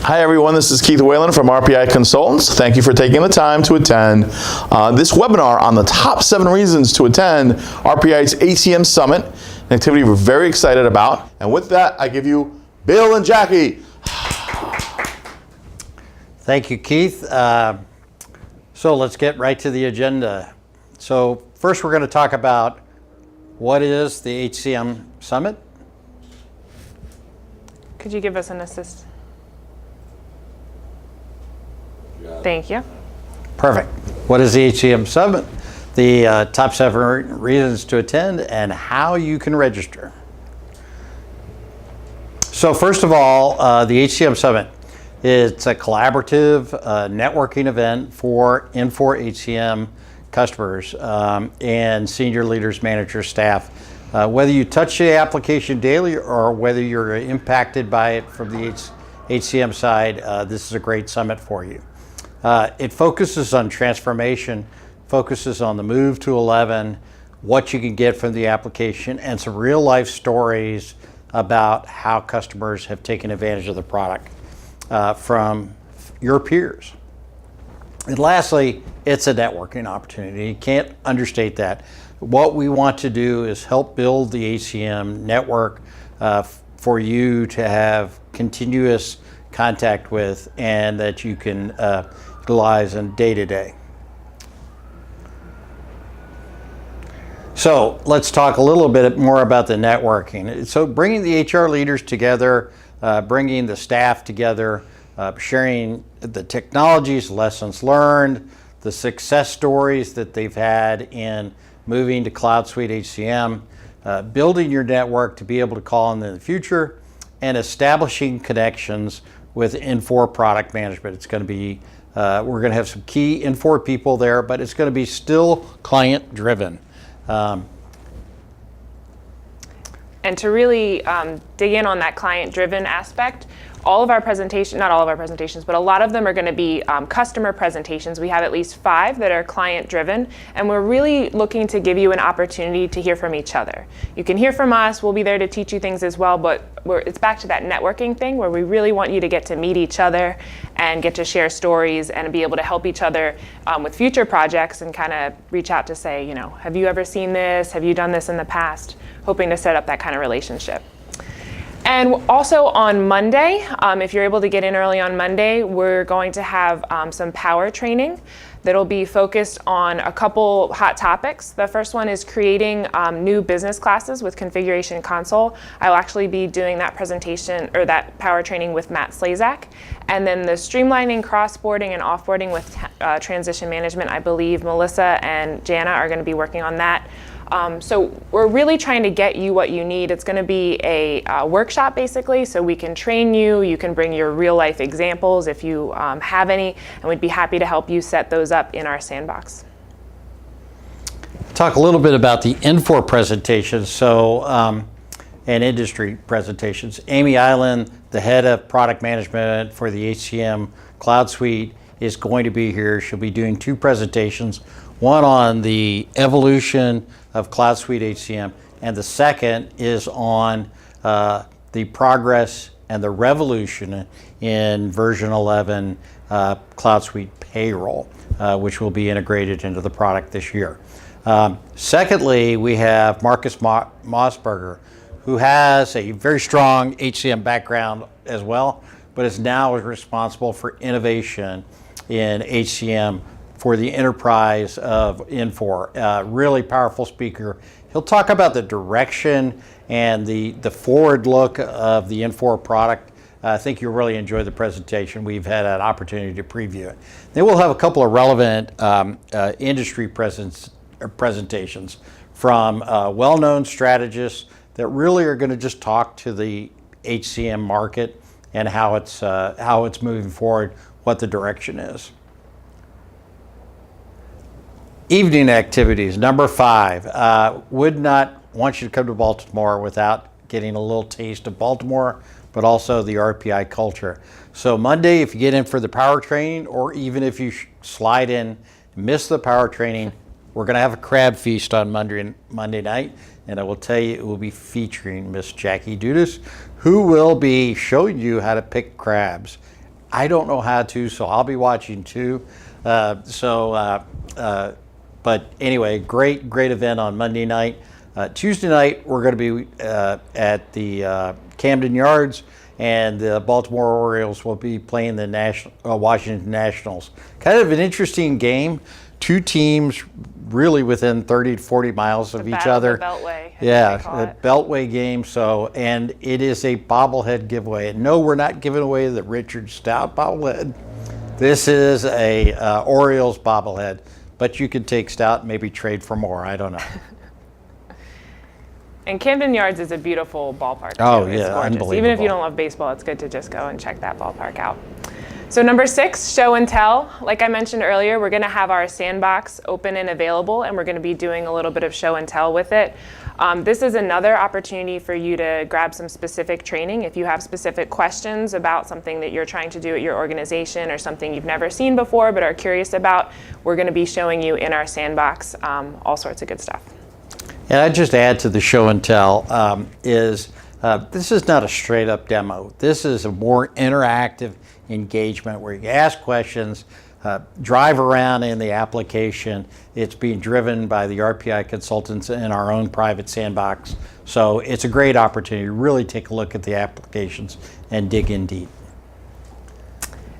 Hi everyone, this is Keith Whalen from RPI Consultants. Thank you for taking the time to attend this webinar on the top 7 reasons to attend RPI's HCM Summit, an activity we're very excited about. And with that, I give you Bill and Jackie. Thank you, Keith. So let's get right to the agenda. So first we're going to talk about what is the HCM Summit. Could you give us an assist? Thank you. Perfect. What is the HCM Summit? The top 7 reasons to attend and how you can register. So first of all, the HCM Summit, it's a collaborative networking event for Infor HCM customers and senior leaders, managers, staff. Whether you touch the application daily or whether you're impacted by it from the HCM side, this is a great summit for you. It focuses on transformation, focuses on the move to 11, what you can get from the application, and some real life stories about how customers have taken advantage of the product from your peers. And lastly, it's a networking opportunity. You can't understate that. What we want to do is help build the HCM network for you to have continuous contact with and that you can utilize in day to day. So let's talk a little bit more about the networking. So bringing the HR leaders together, bringing the staff together, sharing the technologies, lessons learned, the success stories that they've had in moving to Cloud Suite HCM, building your network to be able to call on in the future, and establishing connections with Infor product management. It's going to be, we're going to have some key Infor people there, but it's going to be still client driven. And to really dig in on that client driven aspect, all of our presentations, not all of our presentations, but a lot of them are going to be customer presentations. We have at least 5 that are client driven, and we're really looking to give you an opportunity to hear from each other. You can hear from us, we'll be there to teach you things as well, but it's back to that networking thing where we really want you to get to meet each other and get to share stories and be able to help each other with future projects and kind of reach out to say, you know, have you ever seen this? Have you done this in the past? Hoping to set up that kind of relationship. And also on Monday, if you're able to get in early on Monday, we're going to have some power training that'll be focused on a couple hot topics. The first one is creating new business classes with Configuration Console. I'll actually be doing that presentation or that power training with Matt Slazak. And then the streamlining cross-boarding and off-boarding with transition management, I believe Melissa and Jana are going to be working on that. So we're really trying to get you what you need. It's going to be a workshop basically, so we can train you. You can bring your real life examples if you have any, and we'd be happy to help you set those up in our sandbox. Talk a little bit about the Infor presentations, and industry presentations. Amy Island, the head of product management for the HCM Cloud Suite, is going to be here. She'll be doing 2 presentations, one on the evolution of Cloud Suite HCM, and the second is on the progress and the revolution in version 11 Cloud Suite Payroll, which will be integrated into the product this year. Secondly, we have Marcus Mossberger, who has a very strong HCM background as well, but is now responsible for innovation in HCM for the enterprise of Infor. Really powerful speaker. He'll talk about the direction and the forward look of the Infor product. I think you'll really enjoy the presentation. We've had an opportunity to preview it. Then we'll have a couple of relevant industry presentations from well-known strategists that really are going to just talk to the HCM market and how it's moving forward, what the direction is. Evening activities, number 5. Would not want you to come to Baltimore without getting a little taste of Baltimore, but also the RPI culture. So Monday, if you get in for the power training, or even if you slide in, miss the power training, we're going to have a crab feast on Monday night, and I will tell you it will be featuring Miss Jackie Dudas, who will be showing you how to pick crabs. I don't know how to, so I'll be watching too. But anyway, great event on Monday night. Tuesday night, we're going to be at the Camden Yards, and the Baltimore Orioles will be playing the Washington Nationals. Kind of an interesting game. Two teams really within 30 to 40 miles of each other. The Beltway. Yeah, the Beltway game. And it is a bobblehead giveaway. And no, we're not giving away the Richard Stout bobblehead. This is a Orioles bobblehead, but you could take Stout and maybe trade for more. I don't know. And Camden Yards is a beautiful ballpark. Oh, too. yeah, unbelievable. Even if you don't love baseball, it's good to just go and check that ballpark out. So number 6, show and tell. Like I mentioned earlier, we're going to have our sandbox open and available, and we're going to be doing a little bit of show and tell with it. This is another opportunity for you to grab some specific training. If you have specific questions about something that you're trying to do at your organization or something you've never seen before but are curious about, we're going to be showing you in our sandbox all sorts of good stuff. And I'd just add to the show and tell this is not a straight up demo. This is a more interactive engagement where you ask questions, drive around in the application. It's being driven by the RPI consultants in our own private sandbox. So it's a great opportunity to really take a look at the applications and dig in deep.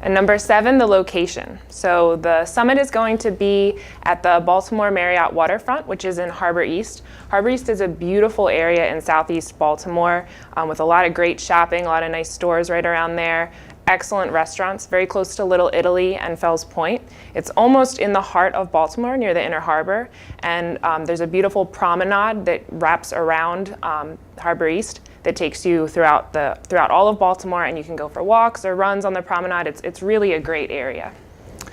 And number 7, the location. So the summit is going to be at the Baltimore Marriott Waterfront, which is in Harbor East. Harbor East is a beautiful area in southeast Baltimore with a lot of great shopping, a lot of nice stores right around there. Excellent restaurants, very close to Little Italy and Fells Point. It's almost in the heart of Baltimore, near the Inner Harbor, and there's a beautiful promenade that wraps around Harbor East that takes you throughout all of Baltimore, and you can go for walks or runs on the promenade. It's really a great area.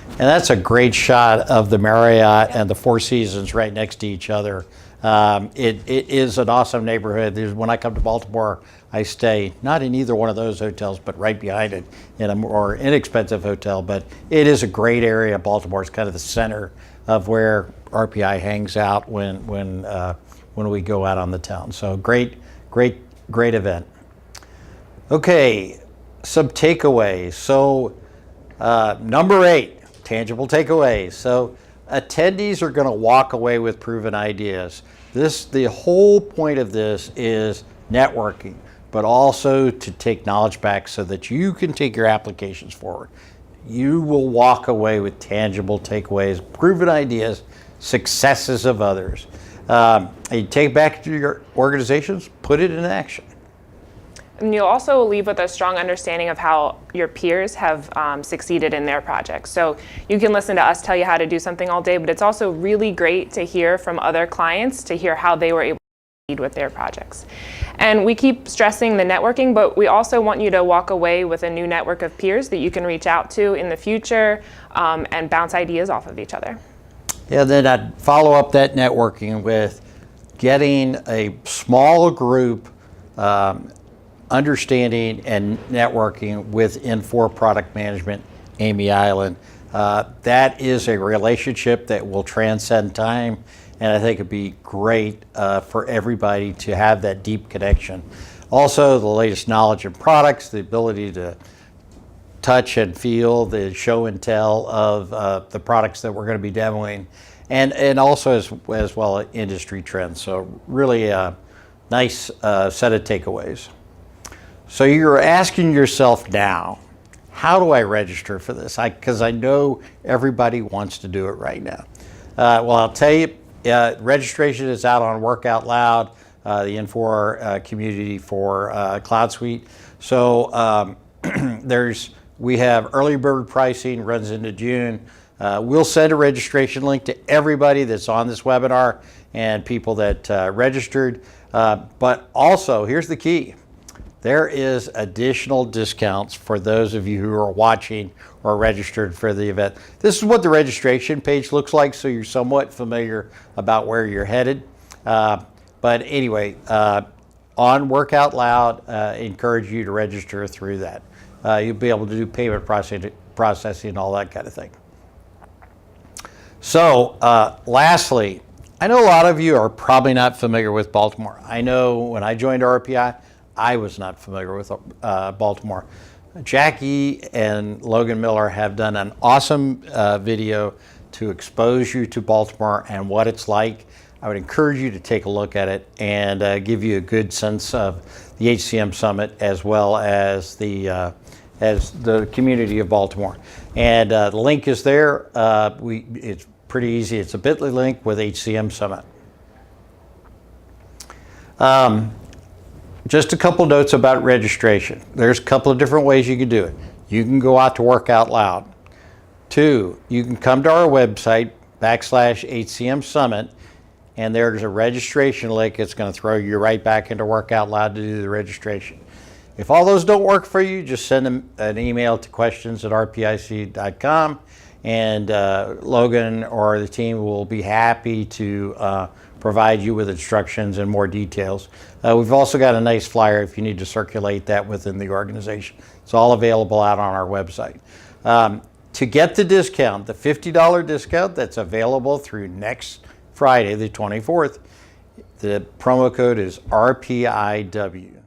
And that's a great shot of the Marriott and the Four Seasons right next to each other. It is an awesome neighborhood. When I come to Baltimore, I stay not in either one of those hotels, but right behind it in a more inexpensive hotel. But it is a great area. Baltimore is kind of the center of where RPI hangs out when we go out on the town. So great event. Okay, some takeaways. So number 8, tangible takeaways. So attendees are going to walk away with proven ideas. The whole point of this is networking, but also to take knowledge back so that you can take your applications forward. You will walk away with tangible takeaways, proven ideas, successes of others. You take back to your organizations, put it in action. And you'll also leave with a strong understanding of how your peers have succeeded in their projects. So you can listen to us tell you how to do something all day, but it's also really great to hear from other clients to hear how they were able to succeed with their projects. And we keep stressing the networking, but we also want you to walk away with a new network of peers that you can reach out to in the future and bounce ideas off of each other. Yeah, then I'd follow up that networking with getting a small group understanding and networking with Infor Product Management, Amy Island. That is a relationship that will transcend time, and I think it'd be great for everybody to have that deep connection. Also, the latest knowledge and products, the ability to touch and feel the show and tell of the products that we're going to be demoing, and also as well industry trends. So really a nice set of takeaways. So you're asking yourself now, how do I register for this? Because I know everybody wants to do it right now. Well, I'll tell you, registration is out on Work Out Loud, the Infor community for Cloud Suite. So we have early bird pricing, runs into June. We'll send a registration link to everybody that's on this webinar and people that registered. But also, here's the key. There is additional discounts for those of you who are watching or registered for the event. This is what the registration page looks like, so you're somewhat familiar about where you're headed. But anyway, on Work Out Loud, encourage you to register through that. You'll be able to do payment processing, all that kind of thing. So lastly, I know a lot of you are probably not familiar with Baltimore. I know when I joined RPI, I was not familiar with Baltimore. Jackie and Logan Miller have done an awesome video to expose you to Baltimore and what it's like. I would encourage you to take a look at it and give you a good sense of the HCM Summit as well as the community of Baltimore. And the link is there. It's pretty easy. It's a bit.ly link with HCM Summit. Just a couple notes about registration. There's a couple of different ways you can do it. You can go out to Work Out Loud. 2, you can come to our website, /HCM Summit, and there's a registration link. It's going to throw you right back into Work Out Loud to do the registration. If all those don't work for you, just send them an email to questions@rpic.com, and Logan or the team will be happy to provide you with instructions and more details. We've also got a nice flyer if you need to circulate that within the organization. It's all available out on our website. To get the discount, the $50 discount that's available through next Friday, the 24th, the promo code is RPIW.